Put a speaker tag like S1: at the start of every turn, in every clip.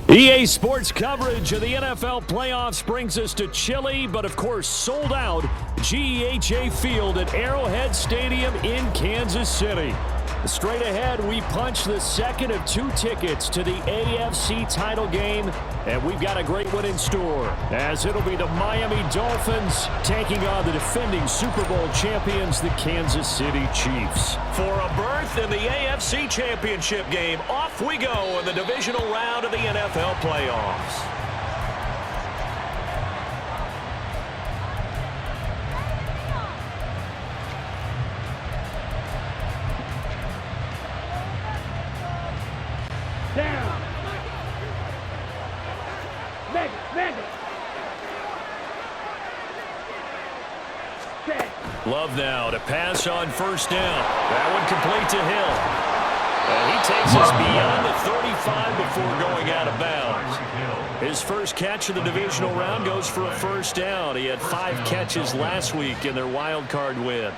S1: EA Sports coverage of the NFL playoffs brings us to chilly, but of course sold out GEHA Field at Arrowhead Stadium in Kansas City. Straight ahead, we punch the second of 2 tickets to the AFC title game, and we've got a great one in store, as it'll be the Miami Dolphins taking on the defending Super Bowl champions, the Kansas City Chiefs. For a berth in the AFC Championship game, off we go in the divisional round of the NFL playoffs.
S2: Down. Meg.
S1: Love now to pass on first down. That one complete to Hill. And he takes us beyond the 35 before going out of bounds. His first catch of the divisional round goes for a first down. He had 5 catches last week in their wild card win.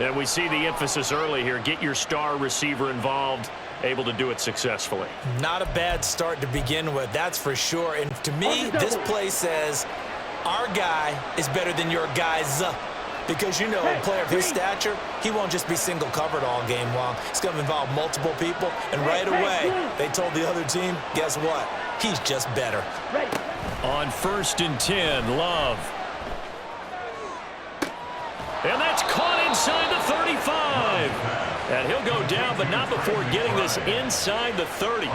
S1: And we see the emphasis early here. Get your star receiver involved. Able to do it successfully.
S3: Not a bad start to begin with, that's for sure. And to me, this play says our guy is better than your guys. Because, you know, a player of his stature, he won't just be single covered all game long. It's going to involve multiple people. And right away, they told the other team, guess what? He's just better.
S1: On 1st and 10, Love. And that's caught inside the 35. And he'll go down, but not before getting this inside the 30.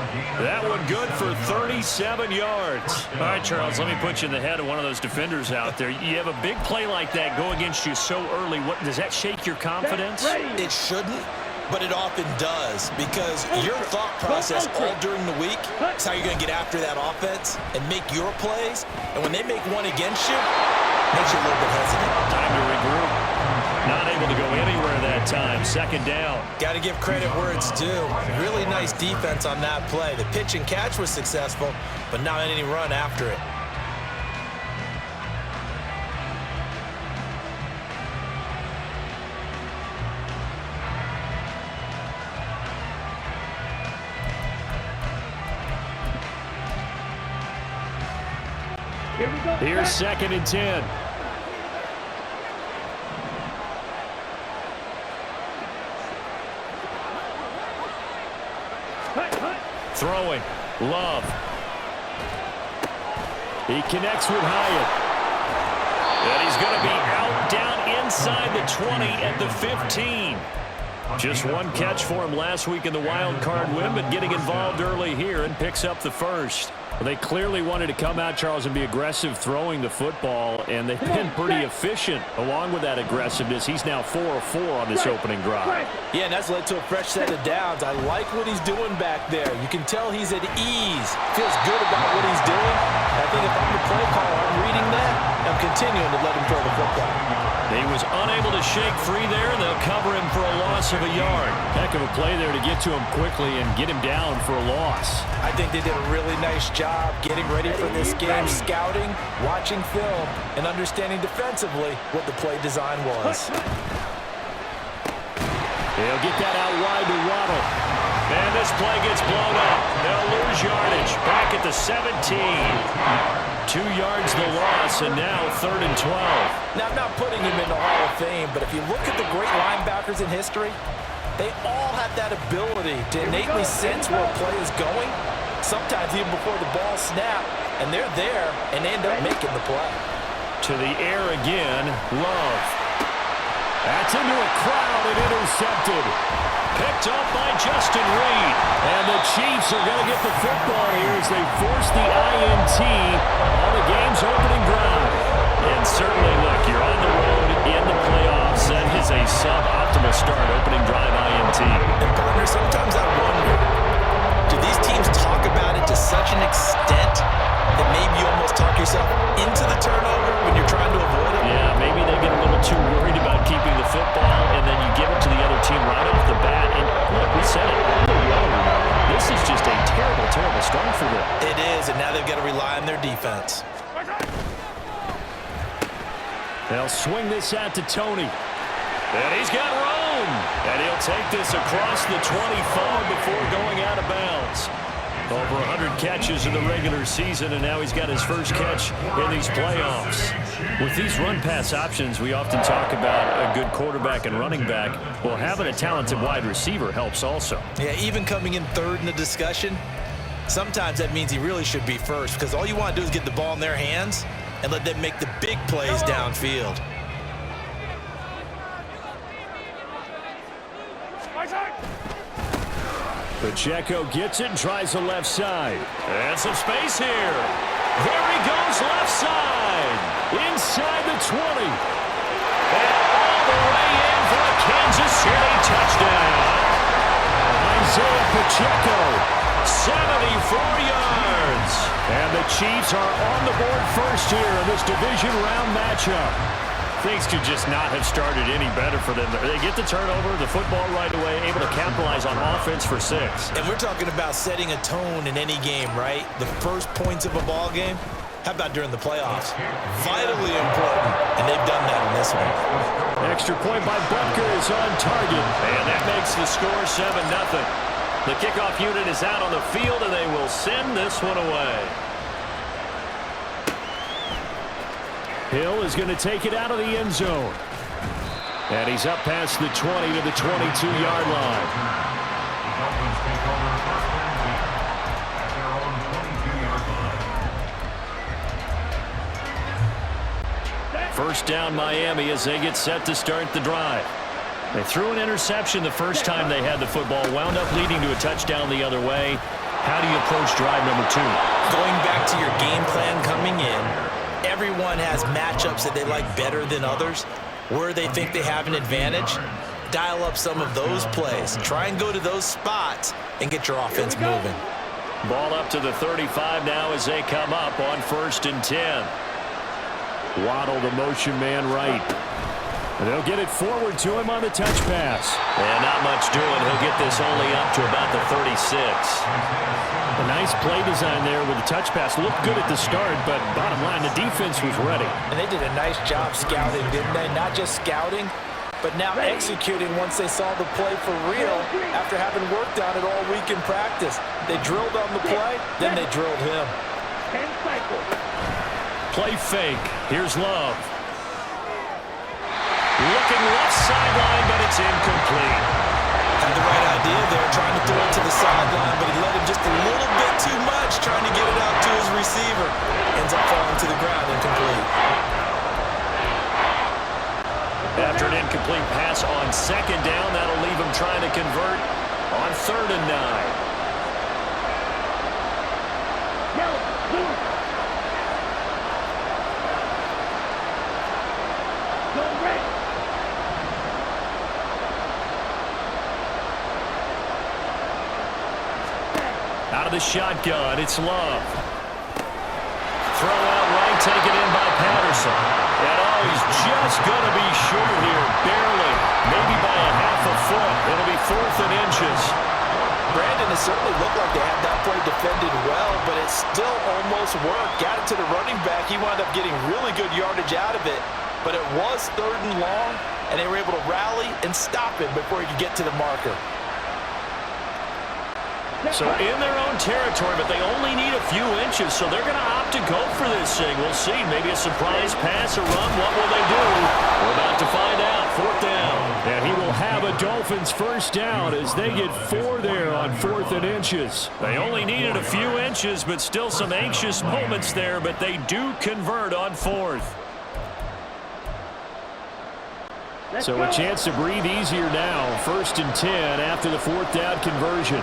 S1: That one good for 37 yards. All right, Charles, let me put you in the head of one of those defenders out there. You have a big play like that go against you so early. What does that shake your confidence?
S3: It shouldn't, but it often does, because your thought process all during the week is how you're going to get after that offense and make your plays. And when they make one against you, it makes you a little bit hesitant.
S1: Time to regroup. Not able to go anywhere that time. 2nd down.
S3: Got to give credit where it's due. Really nice defense on that play. The pitch and catch was successful, but not any run after it.
S1: Here's 2nd and 10. Throwing. Love. He connects with Hyatt. And he's going to be out down inside the 20 at the 15. Just 1 catch for him last week in the wild card win, but getting involved early here and picks up the first. Well, they clearly wanted to come out, Charles, and be aggressive throwing the football, and they've been pretty efficient along with that aggressiveness. He's now 4 of 4 on this opening drive.
S3: Yeah, and that's led to a fresh set of downs. I like what he's doing back there. You can tell he's at ease. Feels good about what he's doing. I think if I'm the play caller, I'm reading that. I'm continuing to let him throw the football.
S1: He was unable to shake free there, and they'll cover him for a loss of a yard. Heck of a play there to get to him quickly and get him down for a loss.
S3: I think they did a really nice job getting ready for this game, scouting, watching film, and understanding defensively what the play design was.
S1: They'll get that out wide to Waddle. And this play gets blown up. They'll lose yardage. Back at the 17. 2 yards the loss, and now 3rd and 12.
S3: Now, I'm not putting him in the Hall of Fame, but if you look at the great linebackers in history, they all have that ability to innately sense where a play is going, sometimes even before the ball snaps, and they're there, and they end up making the play.
S1: To the air again, Love. That's into a crowd and intercepted. Picked up by Justin Reed. And the Chiefs are going to get the football here as they force the INT on the game's opening drive. And certainly, look, you're on the road in the playoffs. That is a suboptimal start, opening drive INT.
S3: And partner, sometimes I wonder, do these teams talk about it to such an extent that maybe you almost talk yourself into the turnover when you're trying to avoid it?
S1: Yeah, maybe they get a little too worried about keeping the football, and then you give it to the other team right off the bat. And look, we said it. This is just a terrible, terrible start for them.
S3: It is, and now they've got to rely on their defense.
S1: They'll swing this out to Tony. And he's got room. And he'll take this across the 25 before going out of bounds. Over 100 catches in the regular season, and now he's got his first catch in these playoffs. With these run-pass options, we often talk about a good quarterback and running back. Well, having a talented wide receiver helps also.
S3: Yeah, even coming in third in the discussion, sometimes that means he really should be first, because all you want to do is get the ball in their hands and let them make the big plays downfield.
S1: Pacheco gets it and tries the left side. And some space here. There he goes, left side. Inside the 20. And all the way in for a Kansas City touchdown. Isaiah Pacheco, 74 yards. And the Chiefs are on the board first here in this division round matchup. Things could just not have started any better for them. They get the turnover, the football right away, able to capitalize on offense for 6.
S3: And we're talking about setting a tone in any game, right? The first points of a ball game. How about during the playoffs? Vitally important, and they've done that in this one.
S1: Extra point by Butker is on target, and that makes the score 7-0. The kickoff unit is out on the field, and they will send this one away. Hill is going to take it out of the end zone. And he's up past the 20 to the 22-yard line. First down Miami as they get set to start the drive. They threw an interception the first time they had the football, wound up leading to a touchdown the other way. How do you approach drive number 2?
S3: Going back to your game plan coming in, everyone has matchups that they like better than others. Where they think they have an advantage, dial up some of those plays. Try and go to those spots and get your offense moving.
S1: Ball up to the 35 now as they come up on 1st and 10. Waddle, the motion man right. And they'll get it forward to him on the touch pass. And not much doing. He'll get this only up to about the 36. A nice play design there with the touch pass. Looked good at the start, but bottom line, the defense was ready.
S2: And they did a nice job scouting, didn't they? Not just scouting, but now executing once they saw the play for real after having worked on it all week in practice. They drilled on the play, then they drilled him.
S1: Play fake. Here's Love. Looking left sideline, but it's incomplete.
S3: Had the right idea there, trying to throw it to the sideline, but he let him just a little bit too much, trying to get it out to his receiver. Ends up falling to the ground, incomplete.
S1: After an incomplete pass on 2nd down, that'll leave him trying to convert on 3rd and 9. Out of the shotgun, it's Love. Throw out right, taken in by Patterson. And oh, he's just going to be short here, barely. Maybe by a half a foot. It'll be 4th and inches.
S2: Brandon, it certainly looked like they had that play defended well, but it still almost worked. Got it to the running back. He wound up getting really good yardage out of it. But it was 3rd and long, and they were able to rally and stop it before he could get to the marker.
S1: So in their own territory, but they only need a few inches, so they're going to opt to go for this thing. We'll see. Maybe a surprise pass or run. What will they do? We're about to find out. 4th down. And he will have a Dolphins first down as they get 4 there on 4th and inches. They only needed a few inches, but still some anxious moments there, but they do convert on 4th. So a chance to breathe easier now. 1st and 10 after the 4th down conversion.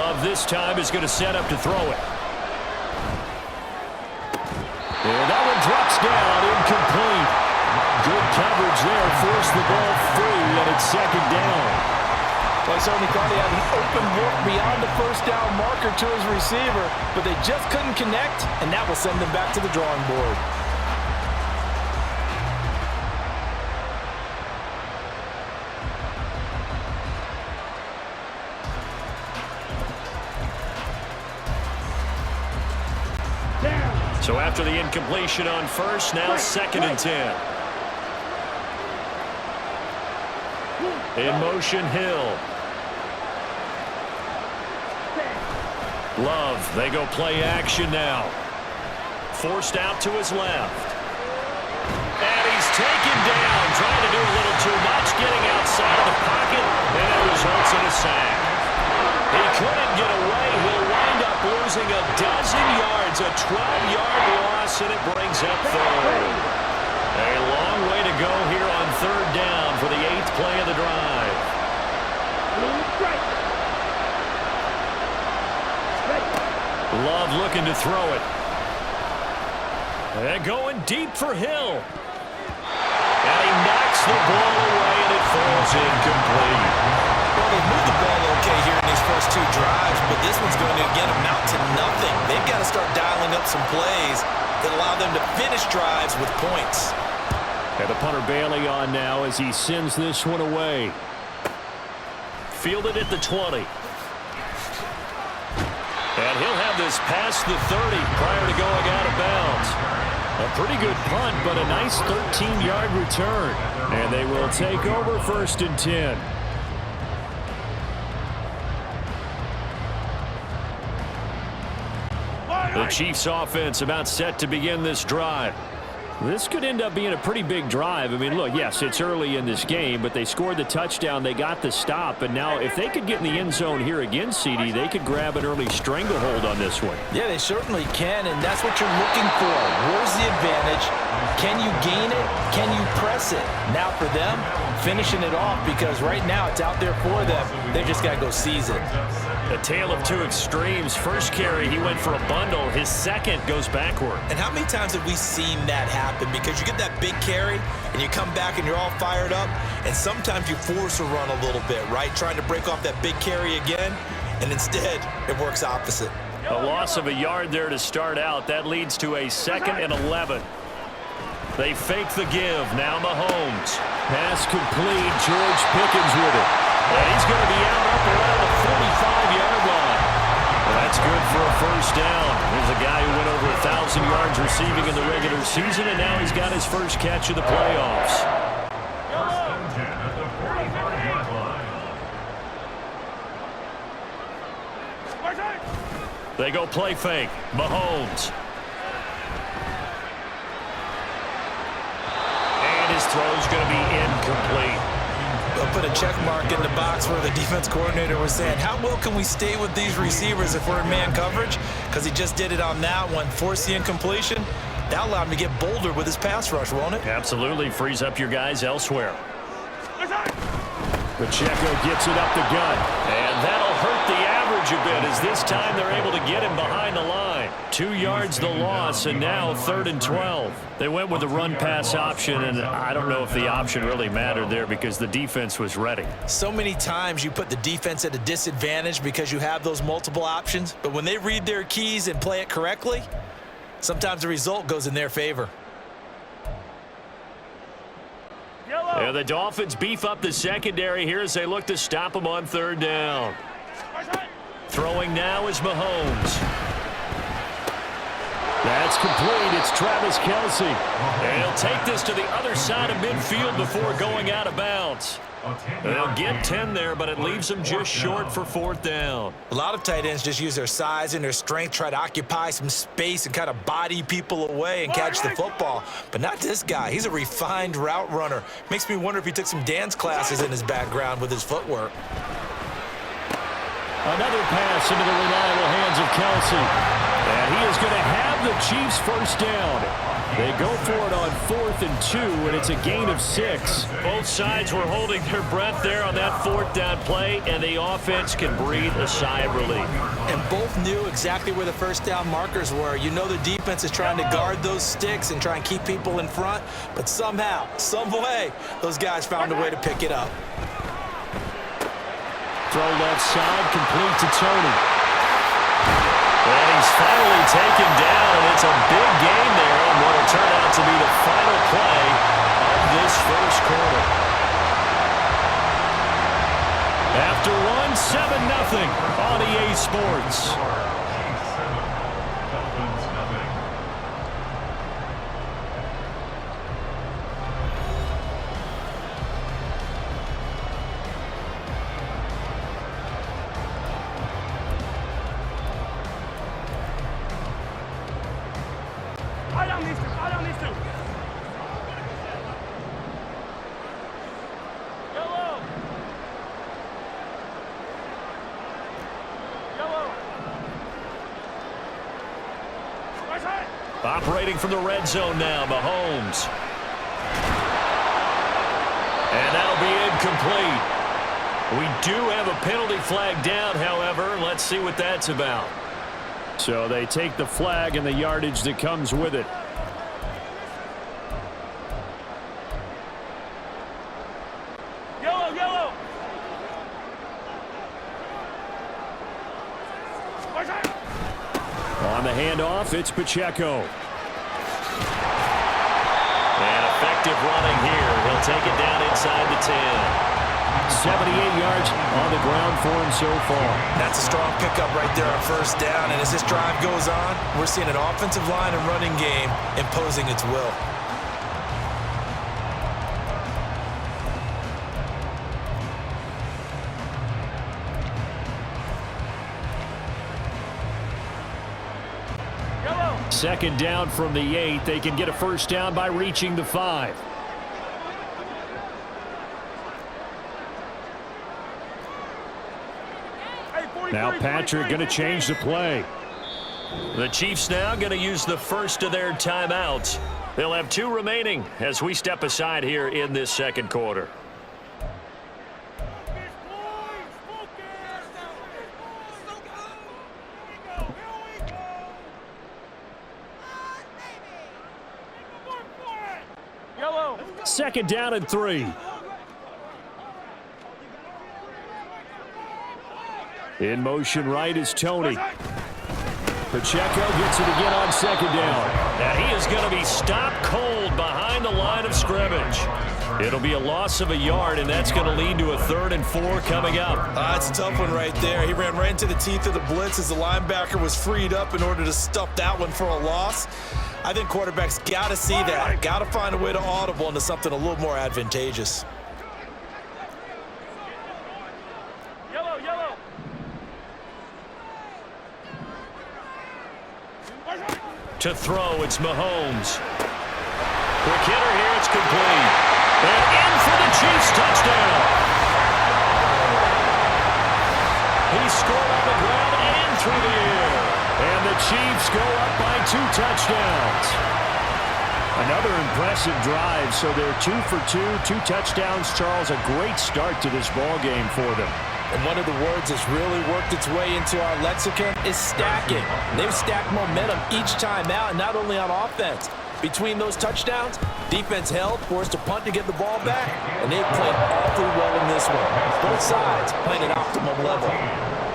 S1: Love this time is going to set up to throw it. And that one drops down, incomplete. Good coverage there, forced the ball free, and it's 2nd down.
S2: Well, I certainly thought he had an open look beyond the 1st down marker to his receiver, but they just couldn't connect, and that will send them back to the drawing board.
S1: So after the incompletion on 1st, now 2nd and 10. In motion, Hill. Love, they go play action now. Forced out to his left. And he's taken down, trying to do a little too much, getting outside of the pocket, and it results in a sack. He couldn't get away. He'll wind up losing a dozen yards, a 12-yard loss, and it brings up third. A long way to go here on third down for the 8th play of the drive. Love looking to throw it. And going deep for Hill. And he knocks the ball away, and it falls incomplete.
S3: Well, they've moved the ball okay here in these first 2 drives, but this one's going to again amount to nothing. They've got to start dialing up some plays that allow them to finish drives with points.
S1: And the punter Bailey on now as he sends this one away. Fielded at the 20. And he'll have this past the 30 prior to going out of bounds. A pretty good punt, but a nice 13-yard return. And they will take over 1st and 10. The Chiefs offense about set to begin this drive. This could end up being a pretty big drive. I mean, look, yes, it's early in this game, but they scored the touchdown. They got the stop. And now if they could get in the end zone here again, CD, they could grab an early stranglehold on this one.
S2: Yeah, they certainly can, and that's what you're looking for. Where's the advantage? Can you gain it? Can you press it? Now for them, finishing it off, because right now it's out there for them. They just got to go seize it.
S1: A tale of two extremes. First carry, he went for a bundle. His second goes backward.
S3: And how many times have we seen that happen? Because you get that big carry, and you come back and you're all fired up, and sometimes you force a run a little bit, right? Trying to break off that big carry again, and instead it works opposite.
S1: A loss of a yard there to start out. That leads to a 2nd and 11. They fake the give. Now Mahomes. Pass complete. George Pickens with it. And he's going to be out up around the 45-yard line. That's good for a first down. There's a guy who went over 1,000 yards receiving in the regular season, and now he's got his first catch of the playoffs. They go play fake. Mahomes. And his throw's going to be incomplete.
S3: They'll put a check mark in the box where the defense coordinator was saying, how well can we stay with these receivers if we're in man coverage? Because he just did it on that one, forced the incompletion. That allowed him to get bolder with his pass rush, won't it?
S1: Absolutely. Frees up your guys elsewhere. Pacheco gets it up the gut. And that'll hurt the average a bit as this time they're able to get him behind the line. 2 yards the loss, and now 3rd and 12. They went with the run-pass option, and I don't know if the option really mattered there because the defense was ready.
S3: So many times you put the defense at a disadvantage because you have those multiple options, but when they read their keys and play it correctly, sometimes the result goes in their favor.
S1: Yeah, the Dolphins beef up the secondary here as they look to stop him on 3rd down. Throwing now is Mahomes. That's complete. It's Travis Kelce. And he'll take this to the other side of midfield before going out of bounds. They'll get 10 there, but it leaves them just short for 4th down.
S3: A lot of tight ends just use their size and their strength, try to occupy some space and kind of body people away and catch the football. But not this guy. He's a refined route runner. Makes me wonder if he took some dance classes in his background with his footwork.
S1: Another pass into the reliable hands of Kelce. And he is going to have the Chiefs first down. They go for it on 4th and 2, and it's a gain of 6. Both sides were holding their breath there on that 4th down play, and the offense can breathe a sigh of relief.
S3: And both knew exactly where the first down markers were. You know the defense is trying to guard those sticks and try and keep people in front, but somehow, some way, those guys found a way to pick it up.
S1: Throw left side, complete to Tony. And he's finally taken down, and it's a big gain there on what will turn out to be the final play of this first quarter. After one, 7-0 on EA Sports. Operating from the red zone now, Mahomes. And that'll be incomplete. We do have a penalty flag down, however. Let's see what that's about. So they take the flag and the yardage that comes with it.
S4: Yellow.
S1: On the handoff, it's Pacheco. And effective running here. He'll take it down inside the 10. 78 yards on the ground for him so far.
S3: That's a strong pickup right there on first down. And as this drive goes on, we're seeing an offensive line and running game imposing its will.
S1: Second down from the 8. They can get a first down by reaching the 5. Now Patrick going to change the play. The Chiefs now going to use the first of their timeouts. They'll have 2 remaining as we step aside here in this second quarter. Second down and 3. In motion right is Tony. Pacheco gets it again on second down. Now he is going to be stopped cold behind the line of scrimmage. It'll be a loss of a yard, and that's going to lead to a 3rd and 4 coming up.
S3: That's a tough one right there. He ran right into the teeth of the blitz as the linebacker was freed up in order to stuff that one for a loss. I think quarterbacks got to see that. Got to find a way to audible into something a little more advantageous.
S4: Yellow.
S1: To throw, it's Mahomes. Quick hitter here, it's complete. And in for the Chiefs touchdown. He scored on the ground and through the air. And the Chiefs go up by 2 touchdowns. Another impressive drive, so they're 2 for 2 touchdowns. Charles, a great start to this ball game for them.
S2: And one of the words that's really worked its way into our lexicon is stacking. They've stacked momentum each time out, and not only on offense. Between those touchdowns, defense held, forced a punt to get the ball back, and they've played awfully well in this one. Both sides playing at optimum level.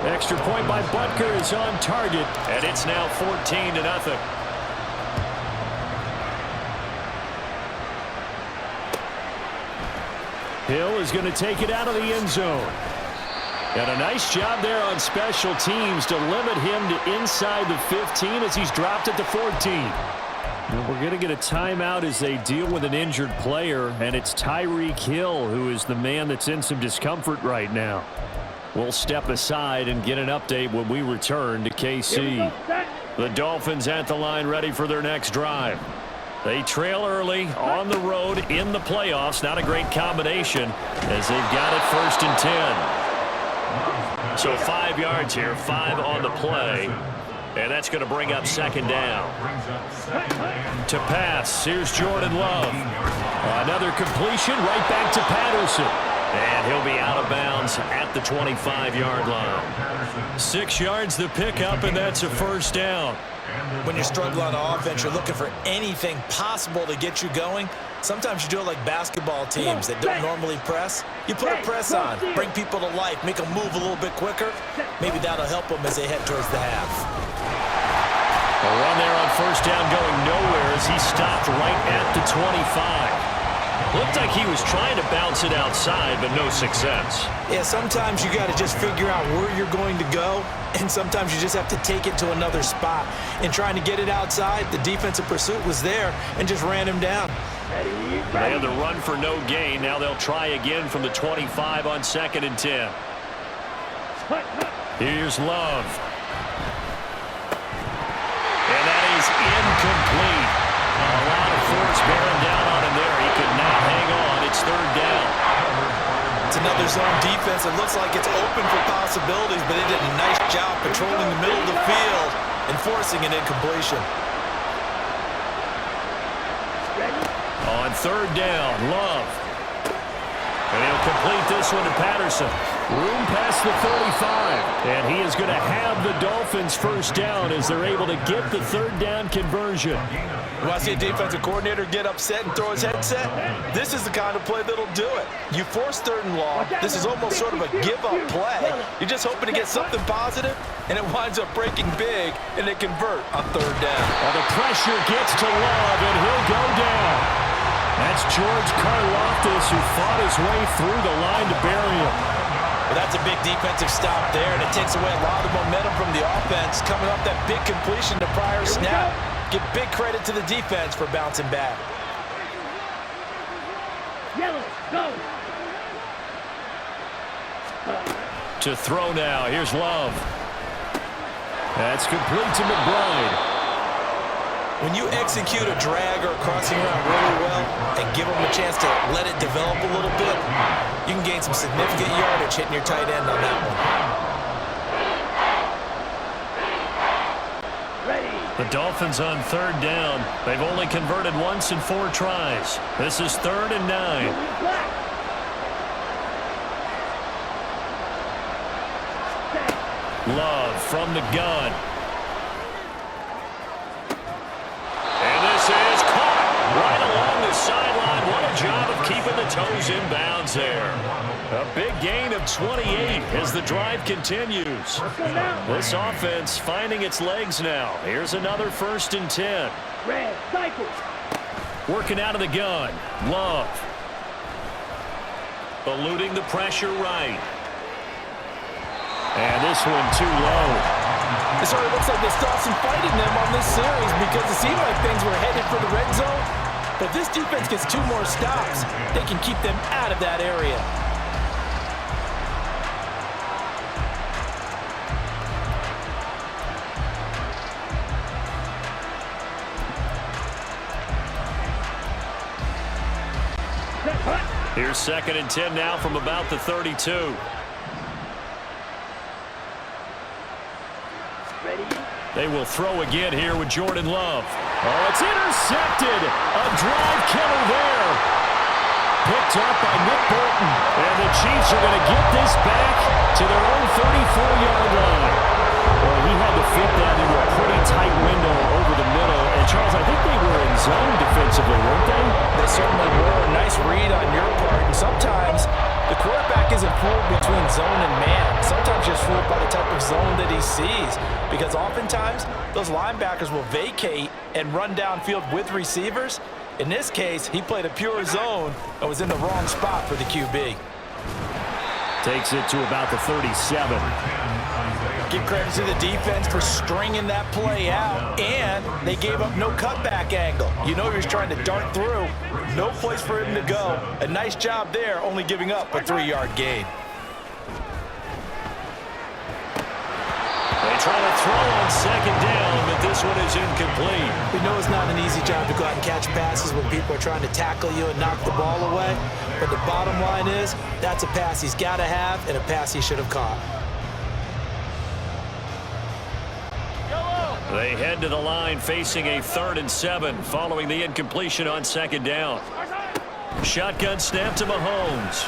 S1: Extra point by Butker is on target, and it's now 14-0. Hill is going to take it out of the end zone. And a nice job there on special teams to limit him to inside the 15 as he's dropped at the 14. And we're going to get a timeout as they deal with an injured player, and it's Tyreek Hill who is the man that's in some discomfort right now. We'll step aside and get an update when we return to KC. The Dolphins at the line ready for their next drive. They trail early on the road in the playoffs. Not a great combination as they've got it 1st and 10. So 5 yards here, 5 on the play. And that's going to bring up 2nd down. To pass, here's Jordan Love. Another completion right back to Patterson. And he'll be out of bounds at the 25-yard line. 6 yards the pickup, and that's a 1st down.
S3: When you're struggling on offense, you're looking for anything possible to get you going. Sometimes you do it like basketball teams that don't normally press. You put a press on, bring people to life, make them move a little bit quicker. Maybe that'll help them as they head towards the half.
S1: A run there on 1st down going nowhere as he stopped right at the 25. Looked like he was trying to bounce it outside, but no success.
S3: Yeah, sometimes you got to just figure out where you're going to go, and sometimes you just have to take it to another spot. In trying to get it outside, the defensive pursuit was there and just ran him down.
S1: They had the run for no gain. Now they'll try again from the 25 on 2nd and 10. Here's Love. And that is incomplete.
S3: zone defense, it looks like it's open for possibilities, but they did a nice job patrolling the middle of the field and forcing an incompletion.
S1: On third down, Love. And he'll complete this one to Patterson. Room past the 35. And he is going to have the Dolphins first down as they're able to get the third down conversion.
S2: You want to see a defensive coordinator get upset and throw his headset? This is the kind of play that'll do it. You force third and long. This is almost sort of a give-up play. You're just hoping to get something positive, and it winds up breaking big, and they convert on third down.
S1: Well, the pressure gets to Love, and he'll go down. That's George Karlaftis, who fought his way through the line to bury him.
S3: Well, that's a big defensive stop there, and it takes away a lot of momentum from the offense coming off that big completion to prior snap. Give big credit to the defense for bouncing back.
S4: Yellow, go.
S1: To throw now, here's Love. That's complete to McBride.
S3: When you execute a drag or a crossing route really well and give them a chance to let it develop a little bit, you can gain some significant yardage hitting your tight end on that one.
S4: Ready.
S1: The Dolphins on third down. They've only converted once in 4 tries. This is 3rd and 9. Love from the gun. And this is caught right along the sideline. What a job of keeping the toes in bounds there. A big gain of 28 as the drive continues. This offense finding its legs now. Here's another 1st and 10.
S4: Red, cycle.
S1: Working out of the gun. Love. Eluding the pressure right. And this one too low.
S2: It sort of looks like they still have some fight in them on this series because it seemed like things were headed for the red zone. But if this defense gets 2 more stops, they can keep them out of that area.
S1: Here's 2nd and 10 now from about the 32.
S4: Ready.
S1: They will throw again here with Jordan Love. Oh, it's intercepted. A drive killer there. Picked up by Nick Bolton. And the Chiefs are going to get this back to their own 34-yard line. Well, he had to fit that into a pretty tight window over the middle. And, Charles, I think they were in zone defensively, weren't they?
S2: They certainly were. Nice read on your part. And sometimes the quarterback isn't fooled between zone and man. Sometimes just fooled by the type of zone that he sees. Because oftentimes, those linebackers will vacate and run downfield with receivers. In this case, he played a pure zone and was in the wrong spot for the QB.
S1: Takes it to about the 37.
S2: Give credit to the defense for stringing that play out, and they gave up no cutback angle. You know he was trying to dart through. No place for him to go. A nice job there, only giving up a 3-yard gain.
S1: They try to throw on 2nd down, but this one is incomplete.
S3: We know it's not an easy job to go out and catch passes when people are trying to tackle you and knock the ball away. But the bottom line is, that's a pass he's got to have and a pass he should have caught.
S1: They head to the line facing a 3rd and 7 following the incompletion on 2nd down. Shotgun snap to Mahomes.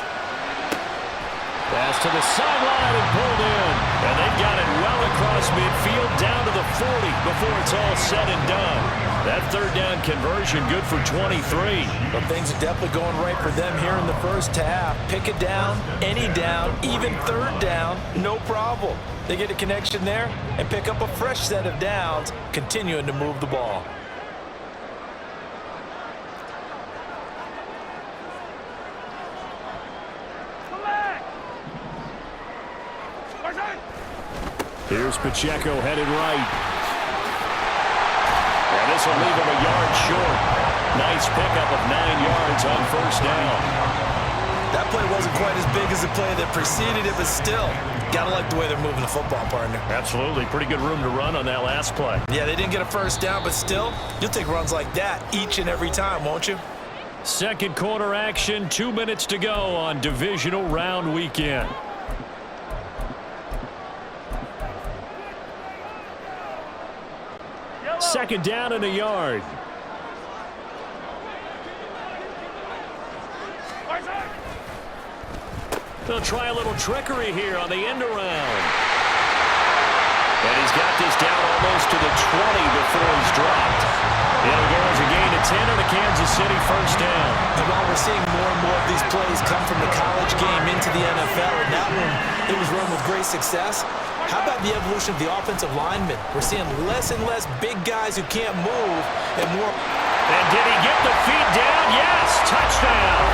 S1: Pass to the sideline and pulled in. And they've got it well across midfield down to the 40 before it's all said and done. That 3rd down conversion good for 23.
S2: But things are definitely going right for them here in the first half. Pick it down, any down, even 3rd down, no problem. They get a connection there and pick up a fresh set of downs, continuing to move the ball.
S1: Here's Pacheco headed right. And this will leave him a yard short. Nice pickup of 9 yards on 1st down.
S2: That play wasn't quite as big as the play that preceded it, but still, gotta like the way they're moving the football, partner.
S1: Absolutely. Pretty good room to run on that last play.
S2: Yeah, they didn't get a 1st down, but still, you'll take runs like that each and every time, won't you?
S1: Second quarter action, 2 minutes to go on divisional round weekend. Second down and a yard. They'll try a little trickery here on the end around. And he's got this down almost to the 20 before he's dropped. It'll go as a gain of 10 and a Kansas City first down.
S3: And while we're seeing more and more of these plays come from the college game into the NFL, and that one, it was run with great success. How about the evolution of the offensive linemen? We're seeing less and less big guys who can't move and more.
S1: And did he get the feet down? Yes, touchdown.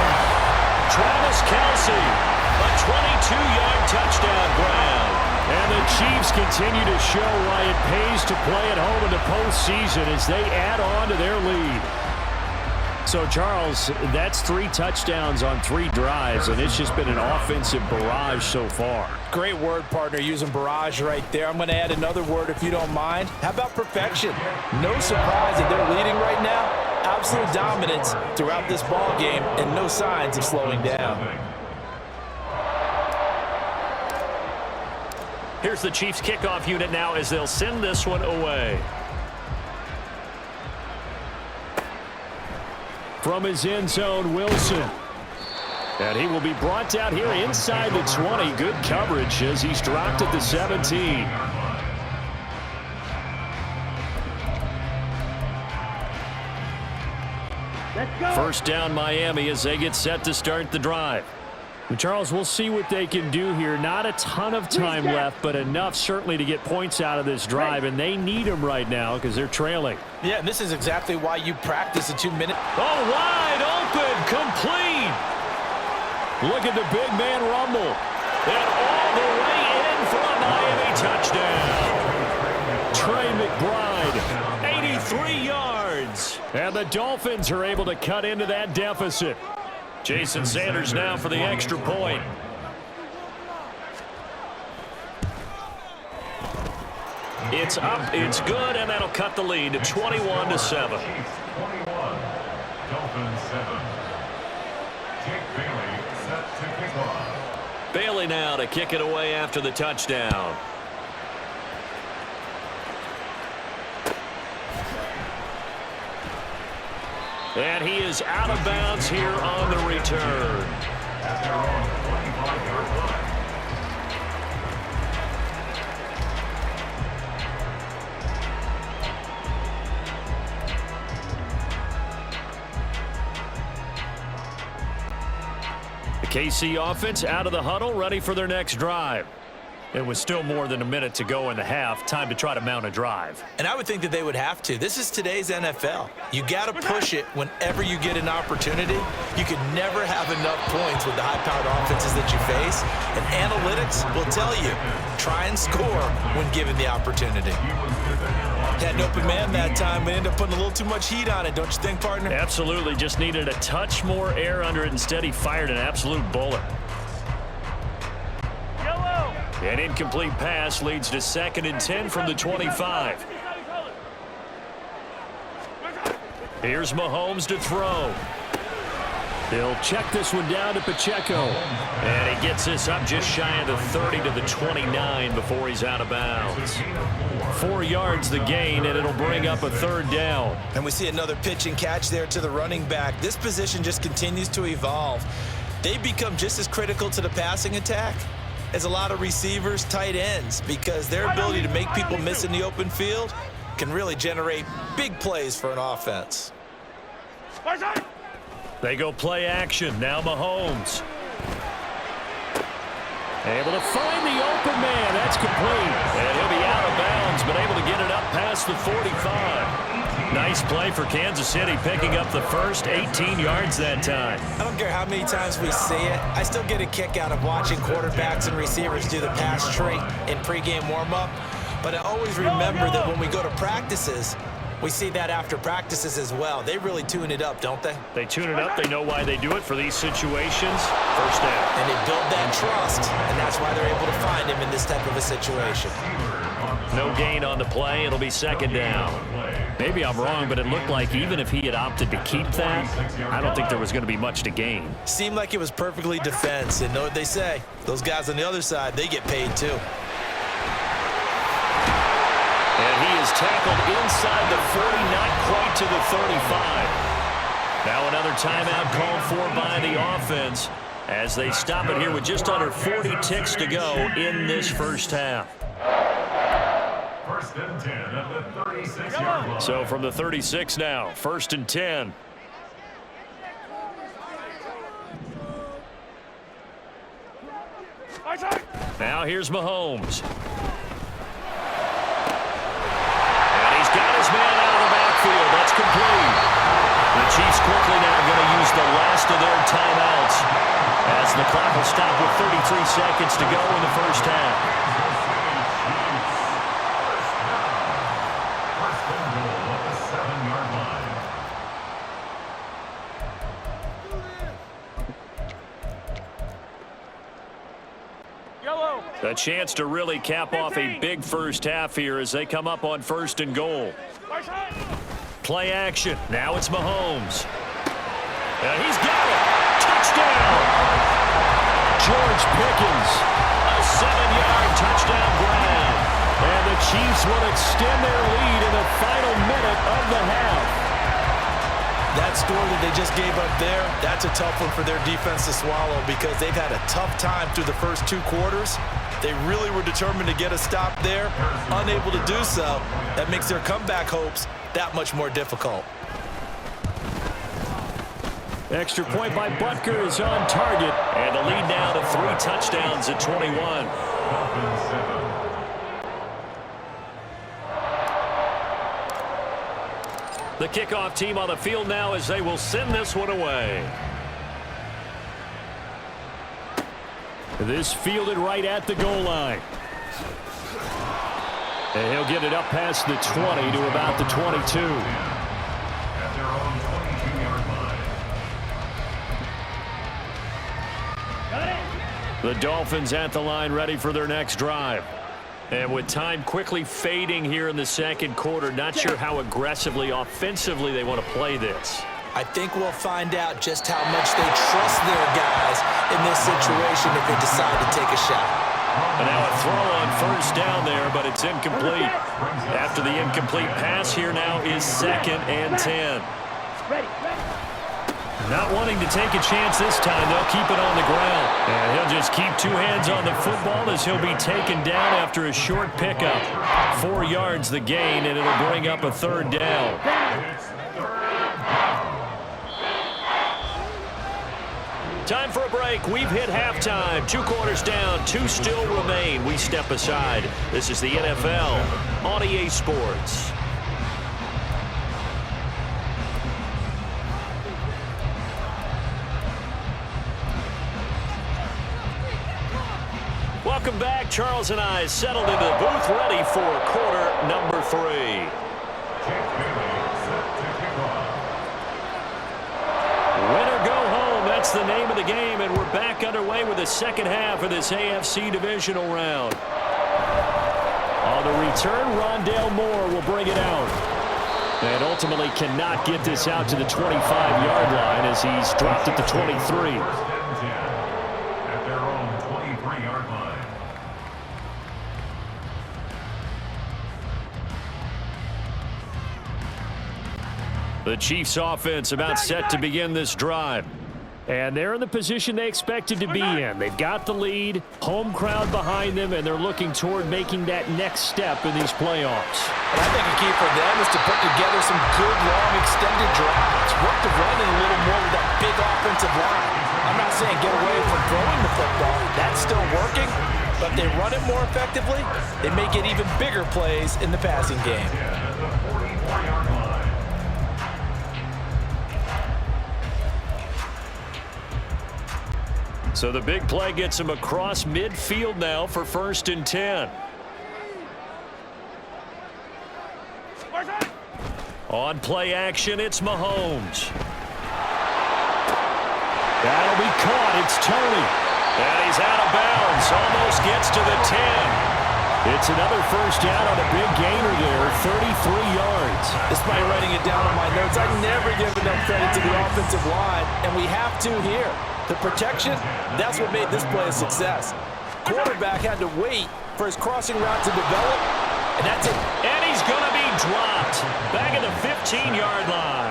S1: Travis Kelce, a 22-yard touchdown grab. And the Chiefs continue to show why it pays to play at home in the postseason as they add on to their lead. So, Charles, that's 3 touchdowns on 3 drives, and it's just been an offensive barrage so far.
S2: Great word, partner, using barrage right there. I'm going to add another word if you don't mind. How about perfection? No surprise that they're leading right now. Absolute dominance throughout this ball game and no signs of slowing down.
S1: Here's the Chiefs kickoff unit now as they'll send this one away. From his end zone, Wilson. And he will be brought down here inside the 20. Good coverage as he's dropped at the 17.
S4: Let's go.
S1: First down Miami as they get set to start the drive. And Charles, we'll see what they can do here. Not a ton of time left, but enough certainly to get points out of this drive, and they need them right now because they're trailing.
S2: Yeah, and this is exactly why you practice a 2-minute.
S1: Oh, wide open, complete. Look at the big man rumble. And all the way in for a Miami touchdown. Trey McBride, 83 yards. And the Dolphins are able to cut into that deficit. Jason Sanders now for the extra point. It's up, it's good, and that'll cut the lead to 21-7.
S5: 21, Dolphins 7. Jake Bailey set to kick off.
S1: Bailey now to kick it away after the touchdown. And he is out of bounds here on the return.
S5: At their own 25-yard line.
S1: The KC offense out of the huddle, ready for their next drive. It was still more than a minute to go in the half. Time to try to mount a drive.
S3: And I would think that they would have to. This is today's NFL. You got to push it whenever you get an opportunity. You could never have enough points with the high-powered offenses that you face. And analytics will tell you, try and score when given the opportunity. Had an open man that time, but ended up putting a little too much heat on it, don't you think, partner?
S1: Absolutely. Just needed a touch more air under it. Instead, he fired an absolute bullet. An incomplete pass leads to 2nd and 10 from the 25. Here's Mahomes to throw. They'll check this one down to Pacheco. And he gets this up just shy of the 30 to the 29 before he's out of bounds. 4 yards the gain, and it'll bring up a 3rd down.
S3: And we see another pitch and catch there to the running back. This position just continues to evolve. They become just as critical to the passing attack as a lot of receivers, tight ends, because their ability to make people miss in the open field can really generate big plays for an offense.
S1: They go play action. Now Mahomes. Able to find the open man. That's complete. And he'll be out of bounds, but able to get it up past the 45. Nice play for Kansas City, picking up the first 18 yards that time.
S3: I don't care how many times we see it. I still get a kick out of watching quarterbacks and receivers do the pass trait in pregame warm-up. But I always remember that when we go to practices, we see that after practices as well. They really tune it up, don't they?
S1: They tune it up. They know why they do it for these situations. First down.
S3: And they build that trust, and that's why they're able to find him in this type of a situation.
S1: No gain on the play. It'll be 2nd down. Maybe I'm wrong, but it looked like even if he had opted to keep that, I don't think there was going to be much to gain.
S3: Seemed like it was perfectly defense. And know what they say? Those guys on the other side, they get paid too.
S1: And he is tackled inside the 40, not quite to the 35. Now another timeout called for by the offense as they stop it here with just under 40 ticks to go in this first half.
S5: First and 10 at the 36-yard line.
S1: So from the 36 now, first and 10. Now here's Mahomes. And he's got his man out of the backfield. That's complete. The Chiefs quickly now going to use the last of their timeouts as the clock will stop with 33 seconds to go in the first half. A chance to really cap off a big first half here as they come up on first and goal. Play action. Now it's Mahomes. And he's got it. Touchdown. George Pickens. A 7-yard touchdown grab. And the Chiefs will extend their lead in the final minute of the half.
S3: That score that they just gave up there, that's a tough one for their defense to swallow because they've had a tough time through the first 2 quarters. They really were determined to get a stop there, unable to do so. That makes their comeback hopes that much more difficult.
S1: Extra point by Butker is on target, and the lead now to 3 touchdowns at 21. The kickoff team on the field now as they will send this one away. This fielded right at the goal line. And he'll get it up past the 20 to about the 22.
S5: At their own 22-yard line.
S1: The Dolphins at the line ready for their next drive. And with time quickly fading here in the second quarter, not sure how aggressively, offensively they want to play this.
S3: I think we'll find out just how much they trust their guys in this situation if they decide to take a shot.
S1: And now a throw on first down there, but it's incomplete. After the incomplete pass, here now is 2nd and 10. Not wanting to take a chance this time, they'll keep it on the ground. And he'll just keep 2 hands on the football as he'll be taken down after a short pickup. 4 yards the gain, and it'll bring up a 3rd down. Time for a break. We've hit halftime. 2 quarters down, 2 still remain. We step aside. This is the NFL on EA Sports. Welcome back. Charles and I settled into the booth, ready for quarter number 3. Win or go home, that's the name of the game, and we're back underway with the second half of this AFC divisional round. On the return, Rondale Moore will bring it out. And ultimately cannot get this out to the 25-yard line as he's dropped at the 23.
S5: At their own 23-yard line.
S1: The Chiefs offense about set to begin this drive. And they're in the position they expected to be in. They've got the lead, home crowd behind them, and they're looking toward making that next step in these playoffs.
S3: And I think a key for them is to put together some good, long, extended drives. Work the run in a little more with that big offensive line. I'm not saying get away from throwing the football. That's still working. But if they run it more effectively, they may get even bigger plays in the passing game.
S1: So the big play gets him across midfield now for 1st and 10. On play action, it's Mahomes. That'll be caught. It's Tony. And he's out of bounds. Almost gets to the 10. It's another first down on a big gainer there, 33 yards.
S2: Despite writing it down on my notes, I never give enough credit to the offensive line, and we have to here. The protection, that's what made this play a success. Quarterback had to wait for his crossing route to develop, and that's it.
S1: And he's going to be dropped back at the 15-yard line.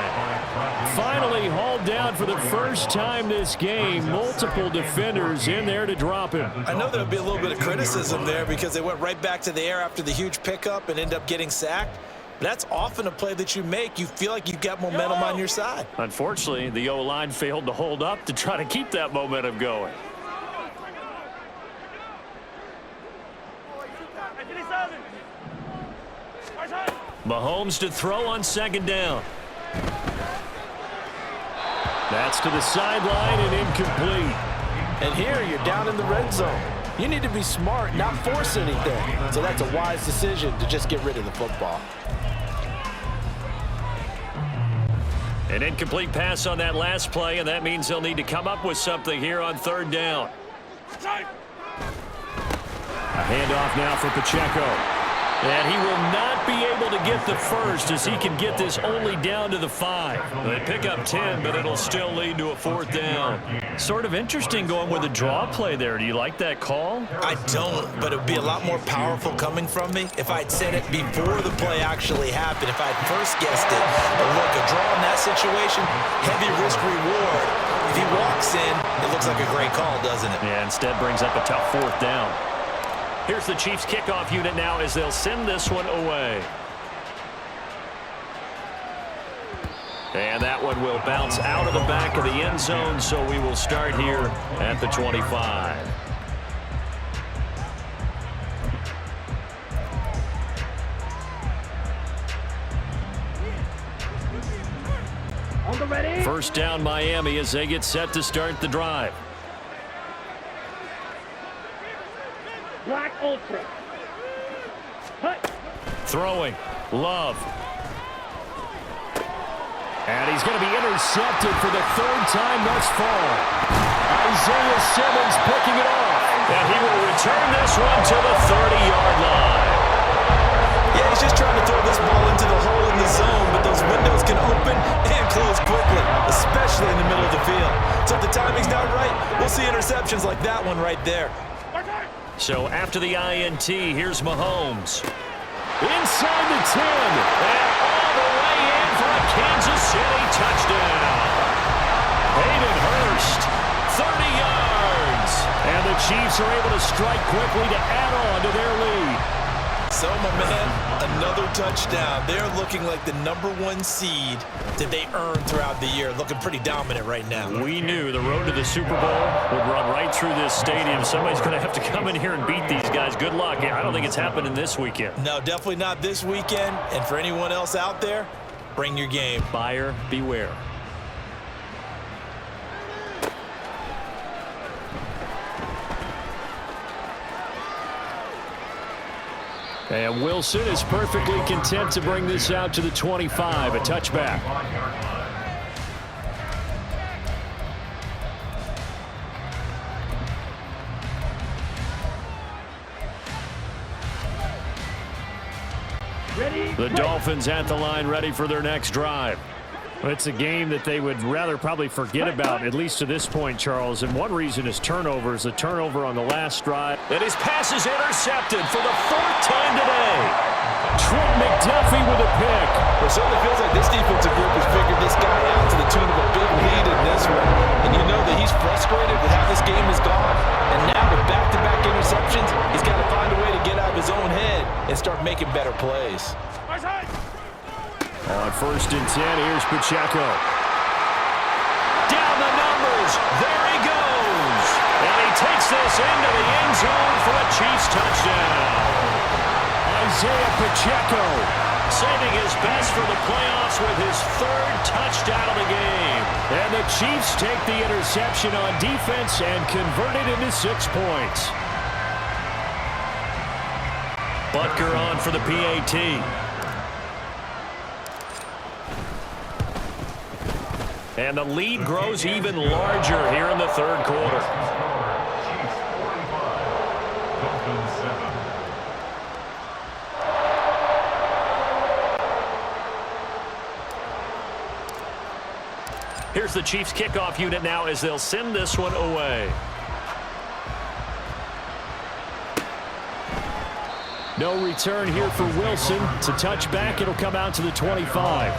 S1: Finally hauled down for the first time this game. Multiple defenders in there to drop him.
S3: I know there would be a little bit of criticism there because they went right back to the air after the huge pickup and ended up getting sacked. But that's often a play that you make. You feel like you've got momentum on your side.
S1: Unfortunately, the O-line failed to hold up to try to keep that momentum going. Mahomes to throw on second down. That's to the sideline and incomplete.
S2: And here you're down in the red zone. You need to be smart, not force anything. So that's a wise decision to just get rid of the football.
S1: An incomplete pass on that last play, and that means they'll need to come up with something here on third down. A handoff now for Pacheco. And he will not be able to get the first as he can get this only down to the 5. They pick up 10, but it'll still lead to a fourth down. Sort of interesting going with a draw play there. Do you like that call?
S3: I don't, but it would be a lot more powerful coming from me if I'd said it before the play actually happened, if I'd first guessed it. But look, a draw in that situation, heavy risk reward. If he walks in, it looks like a great call, doesn't it?
S1: Yeah, instead brings up a tough fourth down. Here's the Chiefs kickoff unit now as they'll send this one away. And that one will bounce out of the back of the end zone, so we will start here at the 25.
S4: On the ready.
S1: First down Miami as they get set to start the drive.
S4: Black Ultra. Hut.
S1: Throwing. Love. And he's going to be intercepted for the third time thus far. Isaiah Simmons picking it off. And he will return this one to the 30-yard line.
S3: Yeah, he's just trying to throw this ball into the hole in the zone, but those windows can open and close quickly, especially in the middle of the field. So if the timing's not right, we'll see interceptions like that one right there.
S1: So after the INT, here's Mahomes. Inside the 10. And all the way in for a Kansas City touchdown. Hayden Hurst, 30 yards. And the Chiefs are able to strike quickly to add on to their lead.
S3: So, my man, another touchdown. They're looking like the #1 seed that they earned throughout the year. Looking pretty dominant right now.
S1: We knew the road to the Super Bowl would run right through this stadium. Somebody's going to have to come in here and beat these guys. Good luck. I don't think it's happening this weekend.
S3: No, definitely not this weekend. And for anyone else out there, bring your game.
S1: Buyer beware. And Wilson is perfectly content to bring this out to the 25, a touchback.
S4: Ready.
S1: The Dolphins at the line ready for their next drive. It's a game that they would rather probably forget about, at least to this point, Charles. And one reason is turnovers. A turnover on the last drive. And his pass is intercepted for the 4th time today. Trent McDuffie with a pick.
S2: It certainly feels like this defensive group has figured this guy out to the tune of a big lead in this one. And you know that he's frustrated with how this game has gone. And now with back-to-back interceptions, he's got to find a way to get out of his own head and start making better plays.
S1: On 1st and 10, here's Pacheco. Down the numbers. There he goes. And he takes this into the end zone for a Chiefs touchdown. Isaiah Pacheco saving his best for the playoffs with his 3rd touchdown of the game. And the Chiefs take the interception on defense and convert it into 6 points. Butker on for the PAT. And the lead grows even larger here in the 3rd quarter. Here's the Chiefs kickoff unit now as they'll send this one away. No return here for Wilson. To touch back, it'll come out to the 25.